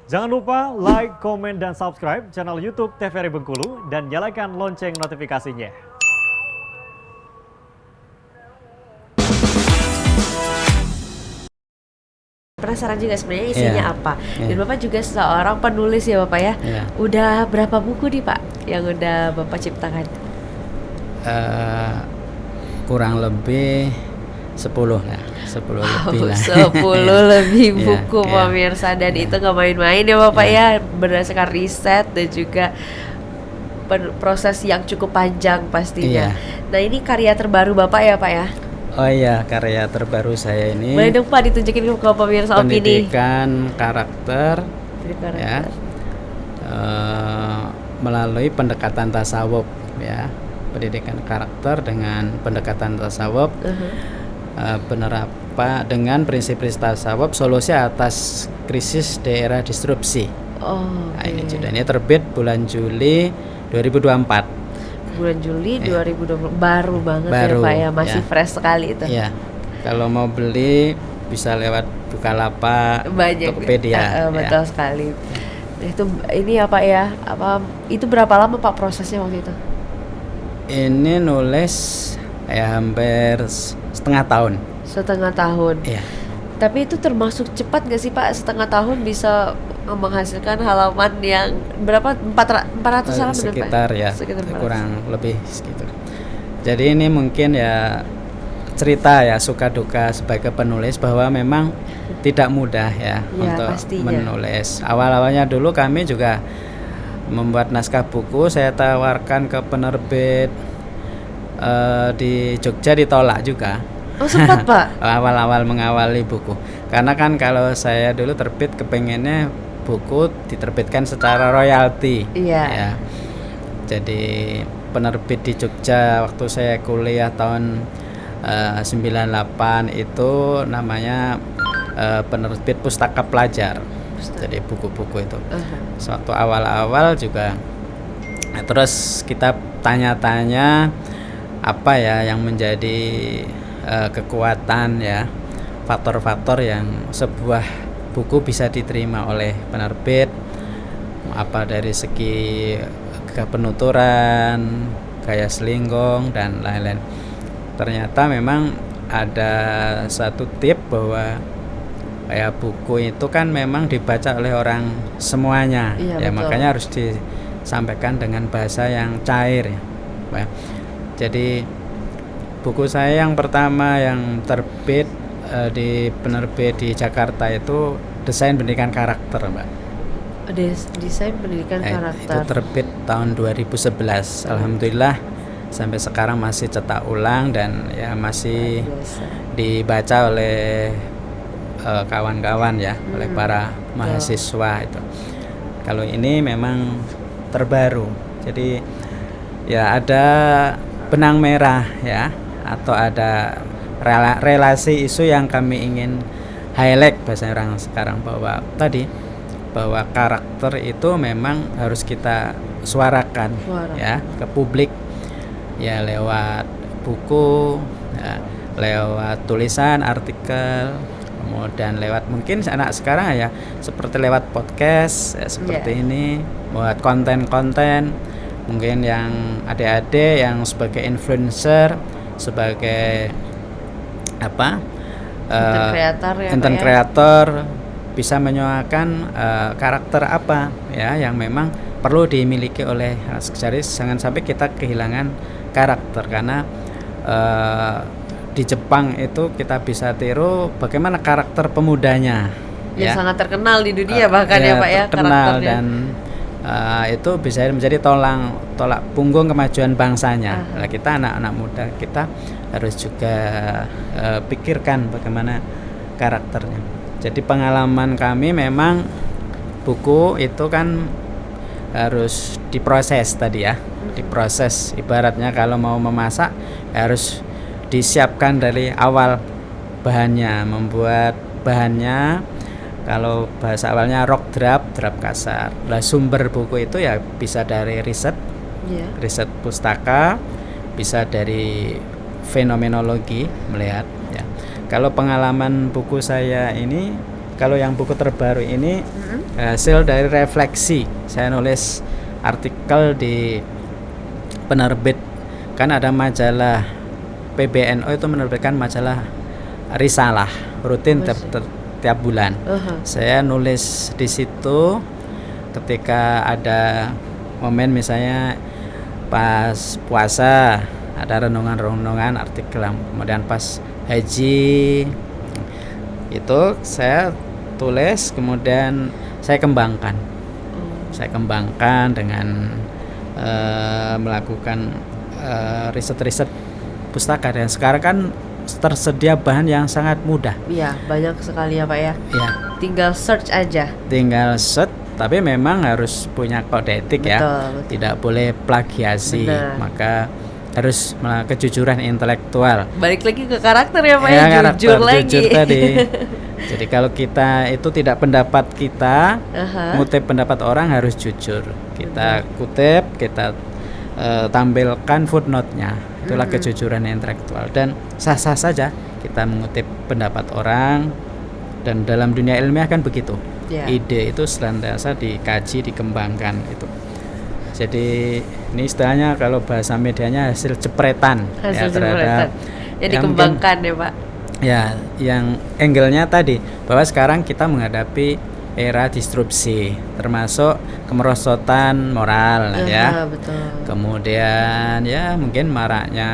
Jangan lupa like, komen, dan subscribe channel YouTube TVRI Bengkulu dan nyalakan lonceng notifikasinya. Penasaran juga sebenarnya isinya apa. Dan Bapak juga seorang penulis ya Bapak ya. Udah berapa buku nih Pak yang udah Bapak ciptakan? Kurang lebih 10 lah, 10 lebih lah. 10 lebih buku pemirsa, dan itu gak main-main ya Bapak ya, berdasarkan riset dan juga proses yang cukup panjang pastinya. Nah ini karya terbaru Bapak ya Pak ya? Oh iya, karya terbaru saya ini. Boleh dong Pak ditunjukin ke pemirsa opini. Pendidikan karakter. Ya, melalui pendekatan tasawuf ya, pendidikan karakter dengan pendekatan tasawuf. Dengan prinsip-prinsip tasawuf, solusi atas krisis di era disrupsi. Nah, ini terbit bulan Juli 2024. Bulan Juli 2020, baru banget ya Pak ya, masih fresh sekali itu. Iya. Kalau mau beli bisa lewat Bukalapak, Tokopedia. Betul sekali. Nah, itu ini ya Pak ya, itu berapa lama Pak prosesnya waktu itu? Ini nulis hampir setengah tahun. Setengah tahun. Iya. Tapi itu termasuk cepat nggak sih Pak? Setengah tahun bisa menghasilkan halaman yang berapa? 400 halaman sekitar Pak? Ya, sekitar kurang lebih segitu. Jadi ini mungkin ya cerita ya, suka duka sebagai penulis, bahwa memang tidak mudah ya untuk menulis. Awal-awalnya dulu kami juga membuat naskah buku, saya tawarkan ke penerbit di Jogja, ditolak juga. Oh sempat Pak? Awal-awal mengawali buku, karena kan kalau saya dulu terbit kepengennya buku diterbitkan secara royalti. Ya. Jadi penerbit di Jogja waktu saya kuliah tahun 98 itu namanya penerbit Pustaka Pelajar. Jadi buku-buku itu. Suatu awal-awal juga. Nah, terus kita tanya-tanya apa ya yang menjadi kekuatan ya, faktor-faktor yang sebuah buku bisa diterima oleh penerbit, apa dari segi penuturan, gaya selinggong dan lain-lain. Ternyata memang ada satu tip bahwa ya buku itu kan memang dibaca oleh orang semuanya. Ya makanya harus disampaikan dengan bahasa yang cair ya. Jadi buku saya yang pertama yang terbit di penerbit di Jakarta itu Desain Pendidikan Karakter, Mbak. Desain Pendidikan Karakter. Itu terbit tahun 2011. Alhamdulillah sampai sekarang masih cetak ulang dan ya masih dibaca oleh kawan-kawan ya, oleh para mahasiswa itu. Kalau ini memang terbaru. Jadi ya ada benang merah ya, atau ada relasi isu yang kami ingin highlight bahasa orang sekarang, bahwa karakter itu memang harus kita suarakan ya ke publik ya, lewat buku ya, lewat tulisan artikel, kemudian lewat mungkin anak sekarang ya seperti lewat podcast ya, seperti ini, buat konten-konten mungkin yang adik-adik yang sebagai influencer, sebagai content creator bisa menyuarakan karakter apa ya yang memang perlu dimiliki oleh jadi jangan sampai kita kehilangan karakter, karena di Jepang itu kita bisa tiru bagaimana karakter pemudanya yang sangat terkenal di dunia bahkan ya Pak ya, terkenal dan itu bisa menjadi tolak punggung kemajuan bangsanya. Nah, kita anak-anak muda kita harus juga pikirkan bagaimana karakternya. Jadi pengalaman kami memang buku itu kan harus diproses tadi ya, diproses. Ibaratnya kalau mau memasak harus disiapkan dari awal bahannya, membuat bahannya. Kalau bahasa awalnya rock draft kasar. Nah, sumber buku itu ya bisa dari riset pustaka, bisa dari fenomenologi melihat ya. Kalau pengalaman buku saya ini Kalau yang buku terbaru ini hasil dari refleksi. Saya nulis artikel di penerbit, kan ada majalah PBNO itu menerbitkan majalah Risalah rutin tiap bulan. Saya nulis di situ ketika ada momen misalnya pas puasa ada renungan-renungan artikel, kemudian pas haji itu saya tulis, kemudian saya kembangkan dengan melakukan riset-riset pustaka, dan sekarang kan tersedia bahan yang sangat mudah. Iya, banyak sekali ya Pak ya. Iya. Tinggal search aja. Tapi memang harus punya kode etik ya. Betul. Tidak boleh plagiasi. Benar. Maka harus kejujuran intelektual. Balik lagi ke karakter ya Pak ya, Jujur lagi. tadi. Jadi kalau kita itu tidak pendapat kita, ngutip pendapat orang harus jujur. Kita kutip, kita tampilkan footnote-nya. Itulah kejujuran intelektual, dan sah-sah saja kita mengutip pendapat orang, dan dalam dunia ilmiah kan begitu. Ide itu senantiasa dikaji, dikembangkan itu. Jadi ini istilahnya kalau bahasa medianya hasil jepretan terhadap yang dikembangkan ya Pak. Ya, yang angle-nya tadi bahwa sekarang kita menghadapi era disrupsi, termasuk kemerosotan moral ya. Betul. Kemudian ya mungkin maraknya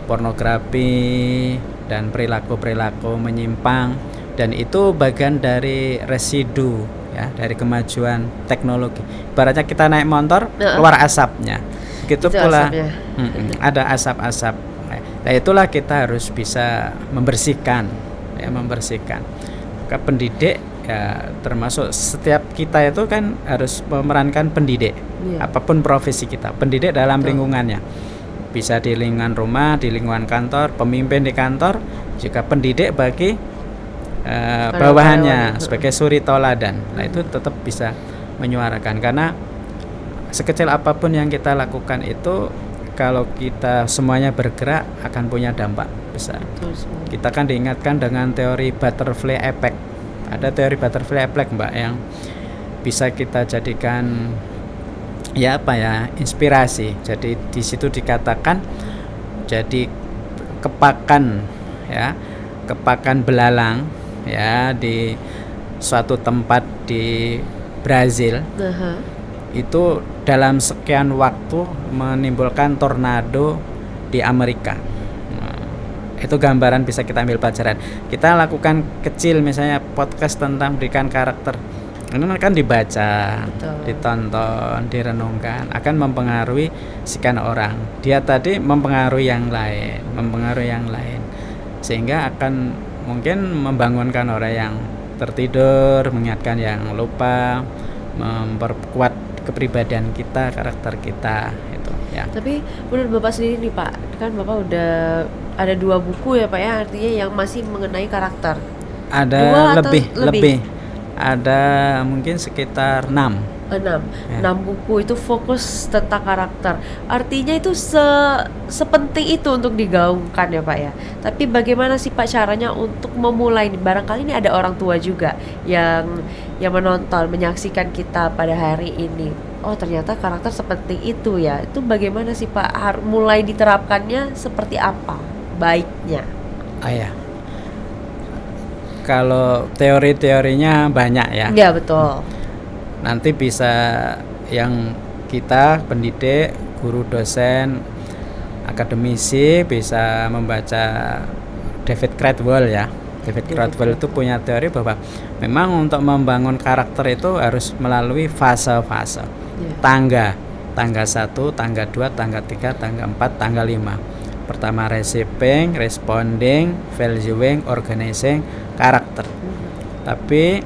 pornografi dan perilaku-perilaku menyimpang, dan itu bagian dari residu ya dari kemajuan teknologi. Ibaratnya kita naik motor keluar asapnya. Begitu itu pula ada asap-asap. Nah, itulah kita harus bisa membersihkan. Maka pendidik ya, termasuk setiap kita itu kan harus memerankan pendidik. Apapun profesi kita, pendidik dalam lingkungannya. Bisa di lingkungan rumah, di lingkungan kantor, pemimpin di kantor, juga pendidik bagi bawahannya sebagai suri toladan. Nah, itu tetap bisa menyuarakan, karena sekecil apapun yang kita lakukan itu, kalau kita semuanya bergerak akan punya dampak besar. Kita kan diingatkan dengan teori butterfly effect. Ada teori butterfly effect Mbak, yang bisa kita jadikan inspirasi. Jadi di situ dikatakan jadi kepakan belalang ya di suatu tempat di Brazil. Itu dalam sekian waktu menimbulkan tornado di Amerika. Itu gambaran, bisa kita ambil pelajaran. Kita lakukan kecil misalnya podcast tentang pendidikan karakter, ini kan dibaca, ditonton, direnungkan, akan mempengaruhi sekian orang. Dia tadi mempengaruhi yang lain, sehingga akan mungkin membangunkan orang yang tertidur, mengingatkan yang lupa, memperkuat kepribadian kita, karakter kita itu ya. Tapi menurut Bapak sendiri nih Pak, kan Bapak udah ada 2 buku ya Pak ya, artinya yang masih mengenai karakter. Ada lebih. Ada mungkin sekitar 6 buku itu fokus tentang karakter. Artinya itu sepenting itu untuk digaungkan ya Pak ya. Tapi bagaimana sih Pak caranya untuk memulai? Barangkali ini ada orang tua juga yang menonton, menyaksikan kita pada hari ini. Oh, ternyata karakter sepenting itu ya. Itu bagaimana sih Pak mulai diterapkannya, seperti apa baiknya? Kalau teori-teorinya banyak ya. Iya, betul. Nanti bisa yang kita pendidik, guru, dosen, akademisi bisa membaca David Cradwell ya. David Cradwell itu punya teori bahwa memang untuk membangun karakter itu harus melalui fase-fase. Tangga 1, tangga 2, tangga 3, tangga 4, tangga 5. Pertama receiving, responding, valuing, organizing, karakter. Tapi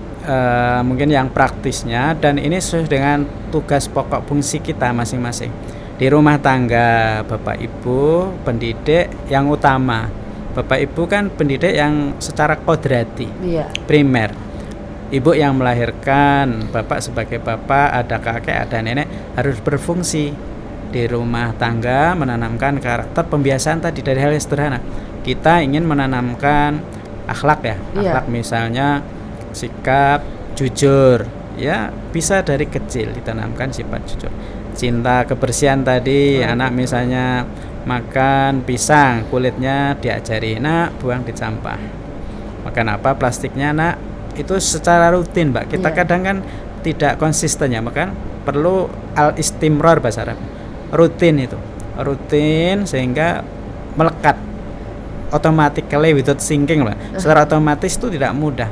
mungkin yang praktisnya, dan ini sesuai dengan tugas pokok fungsi kita masing-masing di rumah tangga. Bapak Ibu pendidik yang utama. Bapak Ibu kan pendidik yang secara kodrati, primer. Ibu yang melahirkan, bapak sebagai bapak, ada kakek, ada nenek, harus berfungsi di rumah tangga, menanamkan karakter. Pembiasaan tadi dari hal yang sederhana. Kita ingin menanamkan akhlak ya. Iya. Akhlak misalnya sikap jujur, ya bisa dari kecil ditanamkan sifat jujur. Cinta kebersihan tadi, anak misalnya makan pisang, kulitnya diajari, nak buang di sampah. Makan apa, plastiknya nak, itu secara rutin Mbak. Kita Iya. kadang kan tidak konsisten ya, maka perlu al-istimrar bahasa Arab. Rutin itu, rutin sehingga melekat, automatically without thinking lah. Secara otomatis itu tidak mudah.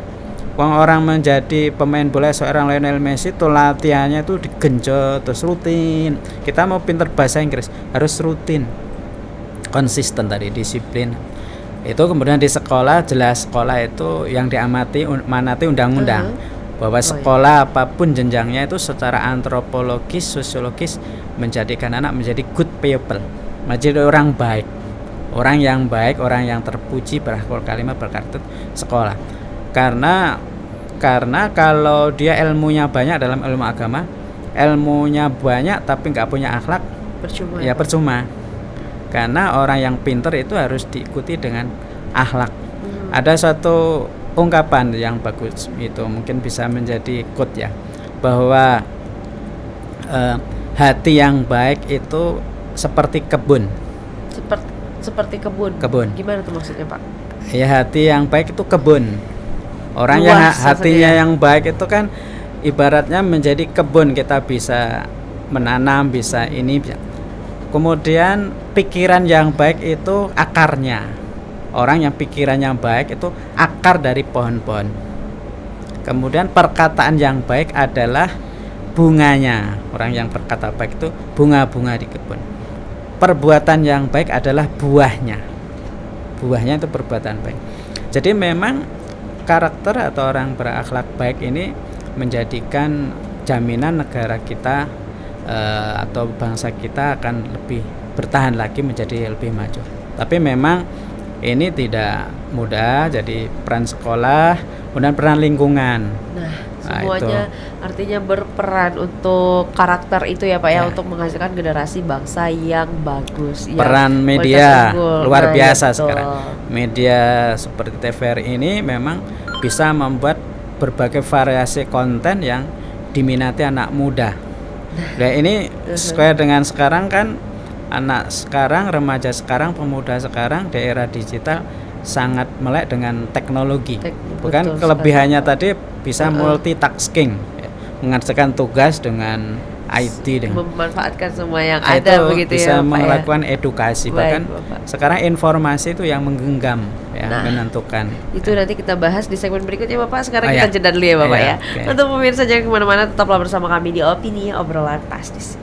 Orang menjadi pemain bola seorang Lionel Messi itu latihannya itu digenjot terus rutin. Kita mau pinter bahasa Inggris harus rutin, konsisten tadi, disiplin. Itu kemudian di sekolah, jelas sekolah itu yang diamati manati undang-undang bahwa sekolah apapun jenjangnya itu secara antropologis, sosiologis menjadikan anak menjadi good people, menjadi orang baik, orang yang baik, orang yang terpuji, berakhlak karimah, berkarakter sekolah. Karena kalau dia ilmunya banyak dalam ilmu agama, ilmunya banyak tapi nggak punya akhlak, Percuma. ya percuma. Karena orang yang pinter itu harus diikuti dengan akhlak. Ada suatu ungkapan yang bagus, itu mungkin bisa menjadi quote ya, bahwa hati yang baik itu seperti kebun. Seperti kebun. Gimana tuh maksudnya Pak? Ya, hati yang baik itu kebun. Orang Luas yang maksudnya. hatinya yang baik itu kan ibaratnya menjadi kebun, kita bisa menanam, bisa ini. Kemudian pikiran yang baik itu akarnya. Orang yang pikirannya baik itu akar dari pohon-pohon. Kemudian perkataan yang baik adalah bunganya. Orang yang berkata baik itu bunga-bunga di kebun. Perbuatan yang baik adalah buahnya. Buahnya itu perbuatan baik. Jadi memang karakter atau orang berakhlak baik ini menjadikan jaminan negara kita atau bangsa kita akan lebih bertahan lagi, menjadi lebih maju. Tapi memang ini tidak mudah, jadi peran sekolah, kemudian peran lingkungan. Semuanya artinya berperan untuk karakter itu ya Pak ya, Ya. untuk menghasilkan generasi bangsa yang bagus. Peran yang media kualitas unggul. luar biasa betul. sekarang. Media seperti TVRI ini memang bisa membuat berbagai variasi konten yang diminati anak muda. Nah ini sesuai dengan sekarang kan, anak sekarang, remaja sekarang, pemuda sekarang di era digital sangat melek dengan teknologi. Bukan betul kelebihannya sekali, tadi bisa multitasking, ya, mengerjakan tugas dengan IT, dengan memanfaatkan semua yang itu ada begitu bisa ya Pak melakukan edukasi. Baik, Bahkan Bapak. sekarang informasi itu yang menggenggam, ya, menentukan. Itu nanti kita bahas di segmen berikutnya Bapak. Sekarang Oh, kita ya. jeda dulu ya Bapak Iya, ya. oke. Untuk pemirsa jangan kemana-mana, tetaplah bersama kami di Opini Obrolan Pastis.